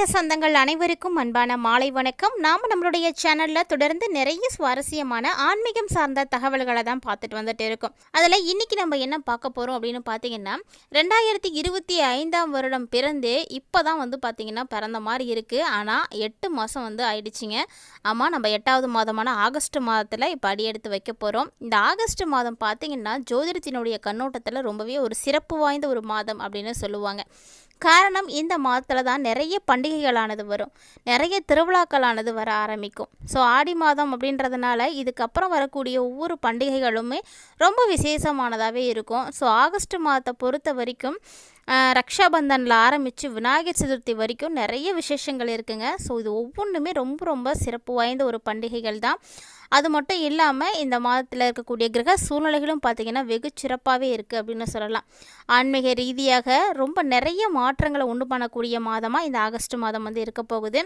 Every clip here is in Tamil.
ஆன்மீக சொந்தங்கள் அனைவருக்கும் அன்பான மாலை வணக்கம். நாம் நம்மளுடைய சேனலில் தொடர்ந்து நிறைய சுவாரஸ்யமான ஆன்மீகம் சார்ந்த தகவல்களை தான் பார்த்துட்டு வந்துட்டு இருக்கோம். அதில் இன்றைக்கி நம்ம என்ன பார்க்க போகிறோம் அப்படின்னு பார்த்தீங்கன்னா, 2025 வருடம் பிறந்து இப்போ தான் பார்த்திங்கன்னா பிறந்த மாதிரி இருக்குது. ஆனால் 8 மாதம் ஆயிடுச்சிங்க. ஆமாம், நம்ம 8வது மாதமான ஆகஸ்ட் மாதத்தில் இப்போ அடியெடுத்து வைக்க போகிறோம். இந்த ஆகஸ்ட் மாதம் பார்த்திங்கன்னா ஜோதிடத்தினுடைய கண்ணோட்டத்தில் ரொம்பவே ஒரு சிறப்பு வாய்ந்த ஒரு மாதம் அப்படின்னு சொல்லுவாங்க. காரணம், இந்த மாதத்தில் தான் நிறைய பண்டிகைகளானது வரும், நிறைய திருவிழாக்களானது வர ஆரம்பிக்கும். ஸோ ஆடி மாதம் அப்படின்றதுனால இதுக்கப்புறம் வரக்கூடிய ஒவ்வொரு பண்டிகைகளுமே ரொம்ப விசேஷமானதாகவே இருக்கும். ஸோ ஆகஸ்ட் மாதத்தை பொறுத்த வரைக்கும் ரக்ஷாபந்தனில் ஆரம்பித்து விநாயகர் சதுர்த்தி வரைக்கும் நிறைய விசேஷங்கள் இருக்குங்க. ஸோ இது ஒவ்வொன்றுமே ரொம்ப ரொம்ப சிறப்பு வாய்ந்த ஒரு பண்டிகைகள் தான். அது மட்டும் இல்லாமல் இந்த மாதத்தில் இருக்கக்கூடிய கிரக சூழ்நிலைகளும் பார்த்திங்கன்னா வெகு சிறப்பாகவே இருக்குது அப்படின்னு சொல்லலாம். ஆன்மீக ரீதியாக ரொம்ப நிறைய மாற்றங்களை உண்டு பண்ணக்கூடிய மாதமாக இந்த ஆகஸ்ட் மாதம் இருக்க போகுது.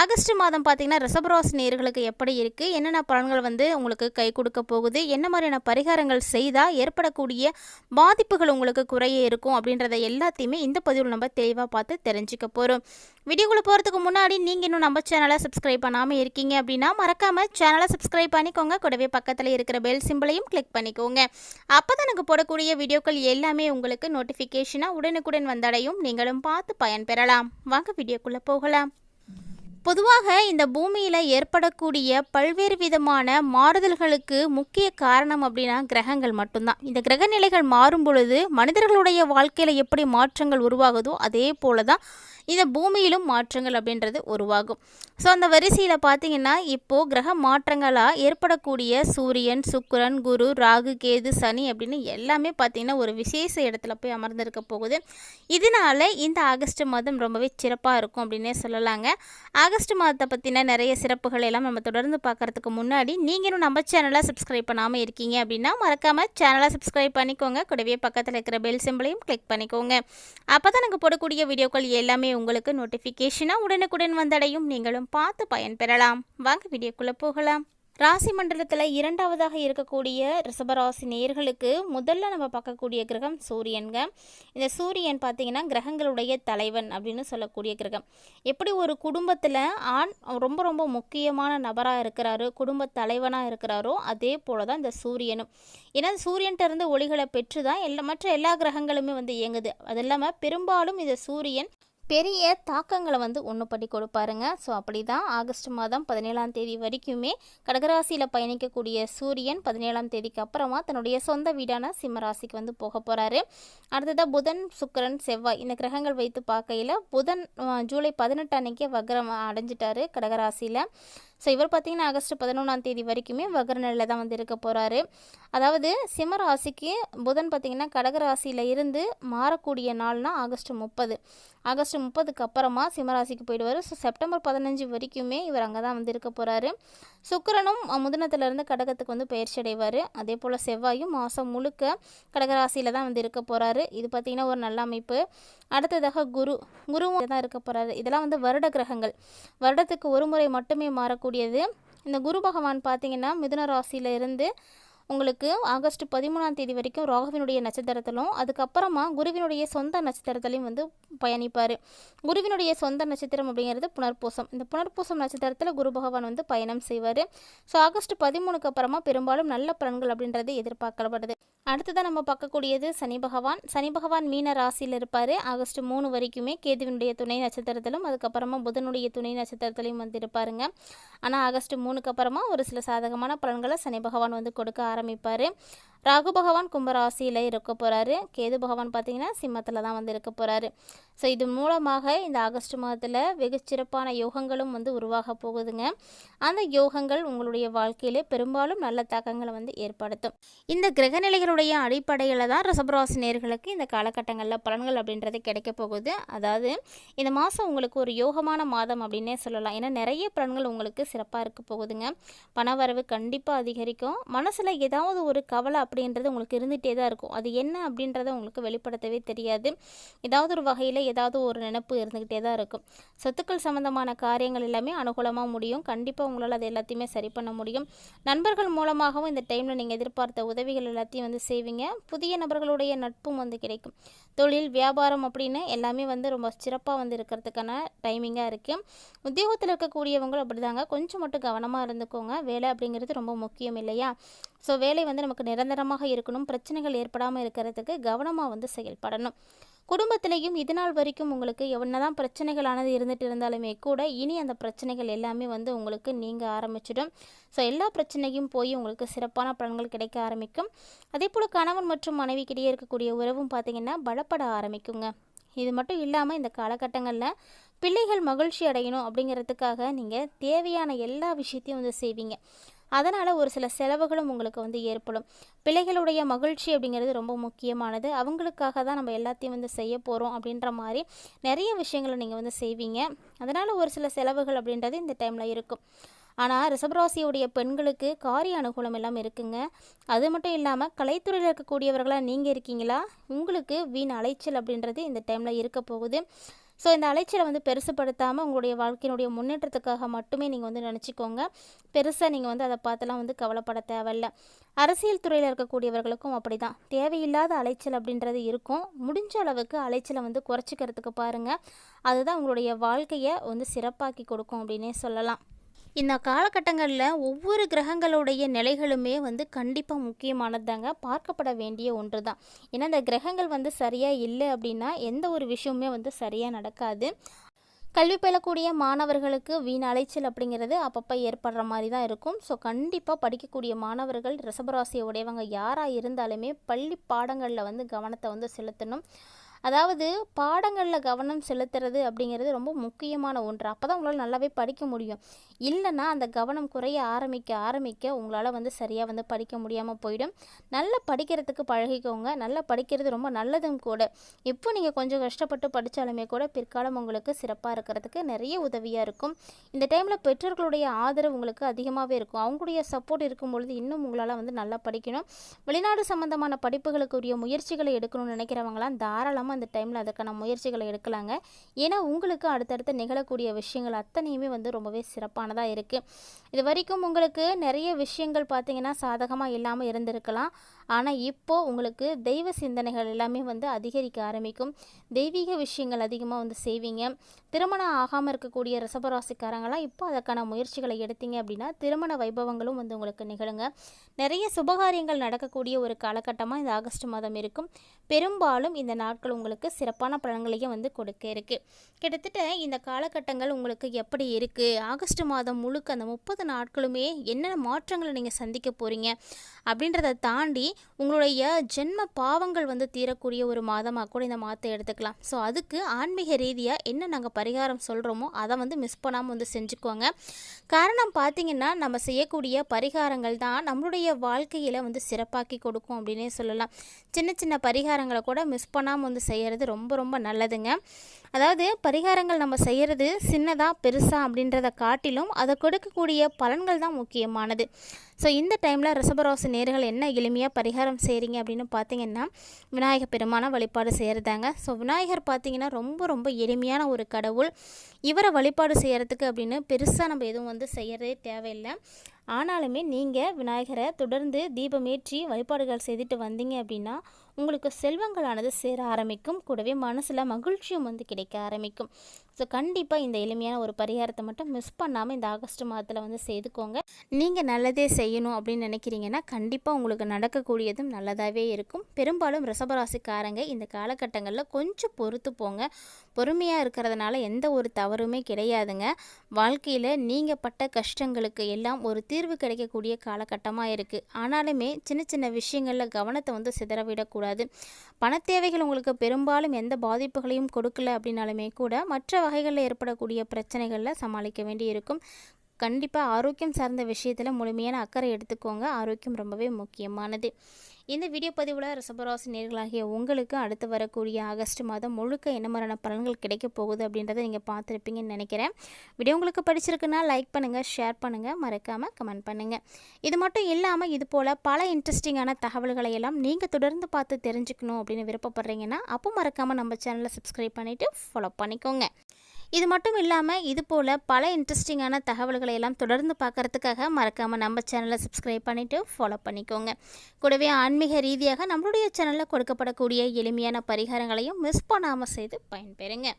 ஆகஸ்ட் மாதம் பார்த்திங்கன்னா ரிஷபராசி நேயர்களுக்கு எப்படி இருக்குது, என்னென்ன பலன்கள் உங்களுக்கு கை கொடுக்க போகுது, என்ன மாதிரியான பரிகாரங்கள் செய்தால் ஏற்படக்கூடிய பாதிப்புகள் உங்களுக்கு குறைய இருக்கும் அப்படின்றத எல்லாத்தையுமே இந்த பதிவில் நம்ம தெளிவாக பார்த்து தெரிஞ்சுக்க போகிறோம். வீடியோக்குள்ளே போகிறதுக்கு முன்னாடி நீங்கள் இன்னும் நம்ம சேனலை சப்ஸ்கிரைப் பண்ணாமல் இருக்கீங்க அப்படின்னா மறக்காமல் சேனலை சப்ஸ்கிரைப் பண்ணிக்கோங்க. கூடவே பக்கத்தில் இருக்கிற பெல் சிம்பிளையும் கிளிக் பண்ணிக்கோங்க. அப்போ தான் எனக்கு போடக்கூடிய வீடியோக்கள் எல்லாமே உங்களுக்கு நோட்டிஃபிகேஷனாக உடனுக்குடன் வந்தடையும். நீங்களும் பார்த்து பயன்பெறலாம். வாங்க வீடியோக்குள்ளே போகலாம். பொதுவாக இந்த பூமியில் ஏற்படக்கூடிய பல்வேறு விதமான மாறுதல்களுக்கு முக்கிய காரணம் அப்படின்னா கிரகங்கள் மட்டும்தான். இந்த கிரக நிலைகள் மாறும் பொழுது மனிதர்களுடைய வாழ்க்கையில் எப்படி மாற்றங்கள் உருவாகுதோ அதே போல தான் இந்த பூமியிலும் மாற்றங்கள் அப்படின்றது உருவாகும். ஸோ அந்த வரிசையில் பார்த்திங்கன்னா இப்போது கிரக மாற்றங்களாக ஏற்படக்கூடிய சூரியன், சுக்கிரன், குரு, ராகு, கேது, சனி அப்படின்னு எல்லாமே பார்த்திங்கன்னா ஒரு விசேஷ இடத்துல போய் அமர்ந்திருக்க போகுது. இதனால் இந்த ஆகஸ்ட் மாதம் ரொம்பவே சிறப்பாக இருக்கும் அப்படின்னே சொல்லலாங்க. ஆகஸ்ட் மாதத்தை பற்றின நிறைய சிறப்புகள் எல்லாம் நம்ம தொடர்ந்து பார்க்குறதுக்கு முன்னாடி நீங்களும் நம்ம சேனலை சப்ஸ்கிரைப் பண்ணாமல் இருக்கீங்க அப்படின்னா மறக்காமல் சேனலை சப்ஸ்கிரைப் பண்ணிக்கோங்க. கூடவே பக்கத்தில் இருக்கிற பெல் சிம்பிளையும் கிளிக் பண்ணிக்கோங்க. அப்போ தான் நாங்கள் போடக்கூடிய வீடியோக்கள் எல்லாமே உங்களுக்கு நோட்டிஃபிகேஷனாக உடனுக்குடன் வந்தடையும். நீங்களும் பார்த்து பயன்பெறலாம். வாங்க வீடியோக்குள்ளே போகலாம். ராசி மண்டலத்தில் 2வதாக இருக்கக்கூடிய ரிஷபராசி நேயர்களுக்கு முதல்ல நம்ம பார்க்கக்கூடிய கிரகம் சூரியன்க. இந்த சூரியன் பார்த்திங்கன்னா கிரகங்களுடைய தலைவன் அப்படின்னு சொல்லக்கூடிய கிரகம். எப்படி ஒரு குடும்பத்தில் ஆண் ரொம்ப ரொம்ப முக்கியமான நபராக இருக்கிறாரோ, குடும்ப தலைவனாக இருக்கிறாரோ, அதே போல தான் இந்த சூரியனும். ஏன்னா சூரியன்கிட்ட இருந்து ஒளிகளை பெற்று தான் மற்ற எல்லா கிரகங்களுமே இயங்குது. அது இல்லாமல் பெரும்பாலும் இந்த சூரியன் பெரிய தாக்கங்களை ஒன்று பண்ணி கொடுப்பாருங்க. ஸோ அப்படி தான் ஆகஸ்ட் மாதம் 17ஆம் தேதி வரைக்குமே கடகராசியில் பயணிக்கக்கூடிய சூரியன் 17ஆம் தேதிக்கு அப்புறமா தன்னுடைய சொந்த வீடான சிம்மராசிக்கு போக போகிறாரு. அடுத்ததாக புதன், சுக்கிரன், செவ்வாய் இந்த கிரகங்கள் வைத்து பார்க்கையில் புதன் ஜூலை 18 அன்னைக்கு வக்ரம் அடைஞ்சிட்டாரு கடகராசியில். ஸோ இவர் பார்த்திங்கன்னா ஆகஸ்ட் 11ஆம் தேதி வரைக்குமே வக்ர நிலையில் தான் இருக்க போகிறாரு. அதாவது சிம்மராசிக்கு புதன் பார்த்திங்கன்னா கடகராசியில் இருந்து மாறக்கூடிய நாள்னா ஆகஸ்ட் 30. ஆகஸ்ட் 30க்கு அப்புறமா சிம்மராசிக்கு போயிடுவார். ஸோ செப்டம்பர் 15 வரைக்குமே இவர் அங்கே தான் இருக்க போகிறாரு. சுக்கிரனும் முதினத்திலிருந்து கடகத்துக்கு பயிற்சி அடைவார். அதே போல் செவ்வாயும் மாதம் முழுக்க கடகராசியில் தான் இருக்க போகிறாரு. இது பார்த்திங்கன்னா ஒரு நல்ல அமைப்பு. அடுத்ததாக குருவும் தான் இருக்க போகிறாரு. இதெல்லாம் வருட கிரகங்கள், வருடத்துக்கு ஒரு முறை மட்டுமே மாறக்கூடியது. இந்த குரு பகவான் பார்த்திங்கன்னா மிதுன ராசியில் இருந்து உங்களுக்கு ஆகஸ்ட் 13ஆம் தேதி வரைக்கும் ராகுவினுடைய நட்சத்திரத்திலும் அதுக்கப்புறமா குருவினுடைய சொந்த நட்சத்திரத்திலையும் பயணிப்பார். குருவினுடைய சொந்த நட்சத்திரம் அப்படிங்கிறது புனர்பூசம். இந்த புனர்பூசம் நட்சத்திரத்தில் குரு பகவான் பயணம் செய்வார். ஸோ ஆகஸ்ட் 13க்கு அப்புறமா பெரும்பாலும் நல்ல பலன்கள் அப்படின்றது எதிர்பார்க்கப்படுது. அடுத்ததான் நம்ம பார்க்கக்கூடியது சனி பகவான். சனி பகவான் மீன ராசியில் இருப்பார். ஆகஸ்ட் 3 வரைக்குமே கேதுவினுடைய துணை நட்சத்திரத்திலும் அதுக்கப்புறமா புதனுடைய துணை நட்சத்திரத்திலையும் இருப்பாருங்க. ஆனால் ஆகஸ்ட் 3க்கு அப்புறமா ஒரு சில சாதகமான பலன்களை சனி பகவான் கொடுக்க ஆரம்பிப்பார். ராகு பகவான் கும்பராசியில் இருக்க போகிறாரு. கேது பகவான் பார்த்திங்கன்னா சிம்மத்தில் தான் இருக்க போகிறாரு. ஸோ இது மூலமாக இந்த ஆகஸ்ட் மாதத்தில் வெகு சிறப்பான யோகங்களும் உருவாக போகுதுங்க. அந்த யோகங்கள் உங்களுடைய வாழ்க்கையிலே பெரும்பாலும் நல்ல தாக்கங்களை ஏற்படுத்தும். இந்த கிரகநிலைகளுடைய அடிப்படையில் தான் ரிஷபராசி நேயர்களுக்கு இந்த காலகட்டங்களில் பலன்கள் அப்படின்றது கிடைக்க போகுது. அதாவது இந்த மாதம் உங்களுக்கு ஒரு யோகமான மாதம் அப்படின்னே சொல்லலாம். ஏன்னா நிறைய பலன்கள் உங்களுக்கு சிறப்பாக இருக்க போகுதுங்க. பணவரவு கண்டிப்பாக அதிகரிக்கும். மனசில் ஏதாவது ஒரு கவலை அப்படின்றது உங்களுக்கு இருந்துகிட்டே தான் இருக்கும். அது என்ன அப்படின்றத உங்களுக்கு வெளிப்படுத்தவே தெரியாது. ஏதாவது ஒரு வகையில் ஏதாவது ஒரு நினைப்பு இருந்துக்கிட்டே தான் இருக்கும். சொத்துக்கள் சம்மந்தமான காரியங்கள் எல்லாமே அனுகூலமாக முடியும். கண்டிப்பாக உங்களால் அது எல்லாத்தையுமே சரி பண்ண முடியும். நண்பர்கள் மூலமாகவும் இந்த டைமில் நீங்கள் எதிர்பார்த்த உதவிகள் எல்லாத்தையும் வந்து செய்வீங்க. புதிய நபர்களுடைய நட்பும் வந்து கிடைக்கும். தொழில் வியாபாரம் அப்படின்னு எல்லாமே வந்து ரொம்ப சிறப்பாக வந்து இருக்கிறதுக்கான டைமிங்காக இருக்குது. உத்தியோகத்தில் இருக்கக்கூடியவங்களும் அப்படிதாங்க. கொஞ்சம் மட்டும் கவனமாக இருந்துக்கோங்க. வேலை அப்படிங்கிறது ரொம்ப முக்கியம் இல்லையா? ஸோ வேலை வந்து நமக்கு நிரந்தரமாக இருக்கணும். பிரச்சனைகள் ஏற்படாமல் இருக்கிறதுக்கு கவனமாக வந்து செயல்படணும். குடும்பத்திலையும் இது நாள் வரைக்கும் உங்களுக்கு என்னதான் பிரச்சனைகளானது இருந்துட்டு இருந்தாலுமே கூட இனி அந்த பிரச்சனைகள் எல்லாமே வந்து உங்களுக்கு நீங்க ஆரம்பிச்சிடும். ஸோ எல்லா பிரச்சனையும் போய் உங்களுக்கு சிறப்பான பலன்கள் கிடைக்க ஆரம்பிக்கும். அதே போல் கணவன் மற்றும் மனைவிக்கிடையே இருக்கக்கூடிய உறவும் பார்த்திங்கன்னா பலப்பட ஆரம்பிக்குங்க. இது மட்டும் இல்லாமல் இந்த காலகட்டங்களில் பிள்ளைகள் மகிழ்ச்சி அடையணும் அப்படிங்கிறதுக்காக நீங்கள் தேவையான எல்லா விஷயத்தையும் வந்து செய்வீங்க. அதனால் ஒரு சில செலவுகளும் உங்களுக்கு வந்து ஏற்படும். பிள்ளைகளுடைய மகிழ்ச்சி அப்படிங்கிறது ரொம்ப முக்கியமானது. அவங்களுக்காக தான் நம்ம எல்லாத்தையும் வந்து செய்ய போகிறோம் அப்படின்ற மாதிரி நிறைய விஷயங்களை நீங்கள் வந்து செய்வீங்க. அதனால் ஒரு சில செலவுகள் அப்படின்றது இந்த டைமில் இருக்கும். ஆனால் ரிஷபராசியுடைய பெண்களுக்கு காரிய அனுகூலம் எல்லாம் இருக்குங்க. அது மட்டும் இல்லாமல் கலைத்துறையில் இருக்கக்கூடியவர்களாக நீங்கள் இருக்கீங்களா, உங்களுக்கு வீண் அலைச்சல் அப்படின்றது இந்த டைமில் இருக்க போகுது. ஸோ இந்த அலைச்சலை வந்து பெருசுப்படுத்தாமல் உங்களுடைய வாழ்க்கையினுடைய முன்னேற்றத்துக்காக மட்டுமே நீங்கள் வந்து நினச்சிக்கோங்க. பெருசாக நீங்கள் வந்து அதை பார்த்துலாம் வந்து கவலைப்பட தேவையில்ல. அரசியல் துறையில் இருக்கக்கூடியவர்களுக்கும் அப்படி தான். தேவையில்லாத அலைச்சல் அப்படின்றது இருக்கும். முடிஞ்ச அளவுக்கு அலைச்சலை வந்து குறைச்சிக்கிறதுக்கு பாருங்கள். அதுதான் உங்களுடைய வாழ்க்கையை வந்து சிறப்பாக்கி கொடுக்கும் அப்படின்னே சொல்லலாம். இந்த காலகட்டங்களில் ஒவ்வொரு கிரகங்களுடைய நிலைகளுமே வந்து கண்டிப்பாக முக்கியமானது தாங்க. பார்க்கப்பட வேண்டிய ஒன்று தான். ஏன்னா இந்த கிரகங்கள் வந்து சரியாக இல்லை அப்படின்னா எந்த ஒரு விஷயமுமே வந்து சரியாக நடக்காது. கல்வி பயிலக்கூடிய மாணவர்களுக்கு வீண் அலைச்சல் அப்படிங்கிறது அப்பப்போ ஏற்படுற மாதிரி தான் இருக்கும். ஸோ கண்டிப்பாக படிக்கக்கூடிய மாணவர்கள் ரிஷபராசியை உடையவங்க யாராக இருந்தாலுமே பள்ளி பாடங்களில் வந்து கவனத்தை வந்து செலுத்தணும். அதாவது பாடங்களில் கவனம் செலுத்துறது அப்படிங்கிறது ரொம்ப முக்கியமான ஒன்று. அப்போ தான் உங்களால் நல்லாவே படிக்க முடியும். இல்லைன்னா அந்த கவனம் குறைய ஆரம்பிக்க உங்களால் வந்து சரியாக வந்து படிக்க முடியாமல் போயிடும். நல்லா படிக்கிறதுக்கு பழகிக்கோங்க. நல்லா படிக்கிறது ரொம்ப நல்லதும் கூட. இப்போ நீங்கள் கொஞ்சம் கஷ்டப்பட்டு படித்தாலுமே கூட பிற்காலம் உங்களுக்கு சிறப்பாக இருக்கிறதுக்கு நிறைய உதவியாக இருக்கும். இந்த டைமில் பெற்றோர்களுடைய ஆதரவு உங்களுக்கு அதிகமாகவே இருக்கும். அவங்களுடைய சப்போர்ட் இருக்கும் பொழுது இன்னும் உங்களால் வந்து நல்லா படிக்கணும். வெளிநாடு சம்மந்தமான படிப்புகளுக்குரிய முயற்சிகளை எடுக்கணும்னு நினைக்கிறவங்களாம் தாராளமாக அந்த டைமில் அதுக்கான முயற்சிகளை எடுக்கலாங்க. ஏன்னா உங்களுக்கு அடுத்தடுத்து நிகழக்கூடிய விஷயங்கள் அத்தனையுமே வந்து ரொம்பவே சிறப்பானதாக இருக்குது. இது வரைக்கும் உங்களுக்கு நிறைய விஷயங்கள் பார்த்திங்கன்னா சாதகமாக இல்லாமல் இருந்திருக்கலாம். ஆனால் இப்போது உங்களுக்கு தெய்வ சிந்தனைகள் எல்லாமே வந்து அதிகரிக்க ஆரம்பிக்கும். தெய்வீக விஷயங்கள் அதிகமாக வந்து செய்வீங்க. திருமணம் ஆகாமல் இருக்கக்கூடிய ரிஷபராசிக்காரங்களாம் இப்போ அதற்கான முயற்சிகளை எடுத்தீங்க அப்படின்னா திருமண வைபவங்களும் வந்து உங்களுக்கு நிகழுங்க. நிறைய சுபகாரியங்கள் நடக்கக்கூடிய ஒரு காலகட்டமாக இந்த ஆகஸ்ட் மாதம் இருக்கும். பெரும்பாலும் இந்த நாட்கள் உங்களுக்கு சிறப்பான பலன்களையும் வந்து கொடுக்க இருக்குது. கிட்டத்தட்ட இந்த காலகட்டங்கள் உங்களுக்கு எப்படி இருக்குது, ஆகஸ்ட் மாதம் முழுக்க அந்த 30 நாட்களுமே என்னென்ன மாற்றங்களை நீங்கள் சந்திக்க போகிறீங்க அப்படின்றத தாண்டி உங்களுடைய ஜென்ம பாவங்கள் வந்து தீரக்கூடிய ஒரு மாதமாக கூட இந்த மாதத்தை எடுத்துக்கலாம். ஸோ அதுக்கு ஆன்மீக ரீதியாக என்ன நாங்கள் பரிகாரம் சொல்கிறோமோ அதை வந்து மிஸ் பண்ணாமல் வந்து செஞ்சுக்கோங்க. காரணம் பார்த்திங்கன்னா நம்ம செய்யக்கூடிய பரிகாரங்கள் தான் நம்மளுடைய வாழ்க்கையில் வந்து சிறப்பாக்கி கொடுக்கும் அப்படின்னே சொல்லலாம். சின்ன சின்ன பரிகாரங்களை கூட மிஸ் பண்ணாமல் வந்து செய்கிறது ரொம்ப ரொம்ப நல்லதுங்க. அதாவது பரிகாரங்கள் நம்ம செய்கிறது சின்னதாக பெருசாக அப்படின்றத காட்டிலும் அதை கொடுக்கக்கூடிய பலன்கள் தான் முக்கியமானது. ஸோ இந்த டைமில் ரிஷபராசி நேயர்கள் என்ன எளிமையாக பரிகாரம் செய்கிறீங்க அப்படின்னு பார்த்தீங்கன்னா விநாயகர் பெருமான வழிபாடு செய்கிறதாங்க. ஸோ விநாயகர் பார்த்திங்கன்னா ரொம்ப ரொம்ப எளிமையான ஒரு கடவுள். இவரை வழிபாடு செய்கிறதுக்கு அப்படின்னு பெருசாக நம்ம எதுவும் வந்து செய்கிறதே தேவையில்லை. ஆனாலுமே நீங்கள் விநாயகரை தொடர்ந்து தீபமேற்றி வழிபாடுகள் செய்துட்டு வந்தீங்க அப்படின்னா உங்களுக்கு செல்வங்களானது சேர ஆரம்பிக்கும். கூடவே மனசில் மகிழ்ச்சியும் வந்து கிடைக்க ஆரம்பிக்கும். ஸோ கண்டிப்பாக இந்த எளிமையான ஒரு பரிகாரத்தை மட்டும் மிஸ் பண்ணாமல் இந்த ஆகஸ்ட் மாதத்தில் வந்து செய்துக்கோங்க. நீங்கள் நல்லதே செய்யணும் அப்படின்னு நினைக்கிறீங்கன்னா கண்டிப்பாக உங்களுக்கு நடக்கக்கூடியதும் நல்லதாகவே இருக்கும். பெரும்பாலும் ரிஷபராசிக்காரங்க இந்த காலகட்டங்களில் கொஞ்சம் பொறுத்து போங்க. பொறுமையாக இருக்கிறதுனால எந்த ஒரு தவறுமே கிடையாதுங்க. வாழ்க்கையில் நீங்கள் பட்ட கஷ்டங்களுக்கு எல்லாம் ஒரு தீர்வு கிடைக்கக்கூடிய காலகட்டமாக இருக்குது. ஆனாலுமே சின்ன சின்ன விஷயங்களில் கவனத்தை வந்து சிதறவிடக்கூடாது. பணத்தேவைகள் உங்களுக்கு பெரும்பாலும் எந்த பாதிப்புகளையும் கொடுக்கல அப்படின்னாலுமே கூட மற்ற வகைகளில் ஏற்படக்கூடிய பிரச்சனைகளில் சமாளிக்க வேண்டி இருக்கும். கண்டிப்பாக ஆரோக்கியம் சார்ந்த விஷயத்தில் முழுமையான அக்கறை எடுத்துக்கோங்க. ஆரோக்கியம் ரொம்பவே முக்கியமானது. இந்த வீடியோ பதிவில் ரிஷபராசி நேயர்களாகிய உங்களுக்கு அடுத்து வரக்கூடிய ஆகஸ்ட் மாதம் முழுக்க என்ன மாதிரியான பலன்கள் கிடைக்க போகுது அப்படின்றத நீங்கள் பார்த்துருப்பீங்கன்னு நினைக்கிறேன். வீடியோ உங்களுக்கு பிடிச்சிருக்குன்னா லைக் பண்ணுங்கள், ஷேர் பண்ணுங்கள், மறக்காமல் கமெண்ட் பண்ணுங்கள். இது மட்டும் இல்லாமல் இது போல் பல இன்ட்ரெஸ்டிங்கான தகவல்களை எல்லாம் நீங்கள் தொடர்ந்து பார்த்து தெரிஞ்சுக்கணும் அப்படின்னு விருப்பப்படுறீங்கன்னா அப்போ மறக்காமல் நம்ம சேனலை சப்ஸ்கிரைப் பண்ணிவிட்டு ஃபாலோ பண்ணிக்கோங்க. இது மட்டும் இல்லாமல் இது போல் பல இன்ட்ரெஸ்டிங்கான தகவல்களை எல்லாம் தொடர்ந்து பார்க்குறதுக்காக மறக்காமல் நம்ம சேனலை சப்ஸ்கிரைப் பண்ணிவிட்டு ஃபாலோ பண்ணிக்கோங்க. கூடவே ஆன்மீக ரீதியாக நம்மளுடைய சேனலில் கொடுக்கப்படக்கூடிய எளிமையான பரிகாரங்களையும் மிஸ் பண்ணாமல் செய்து பயன்பெறுங்க.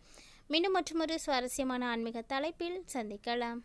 மீண்டும் மற்றொரு சுவாரஸ்யமான ஆன்மீக தலைப்பில் சந்திக்கலாம்.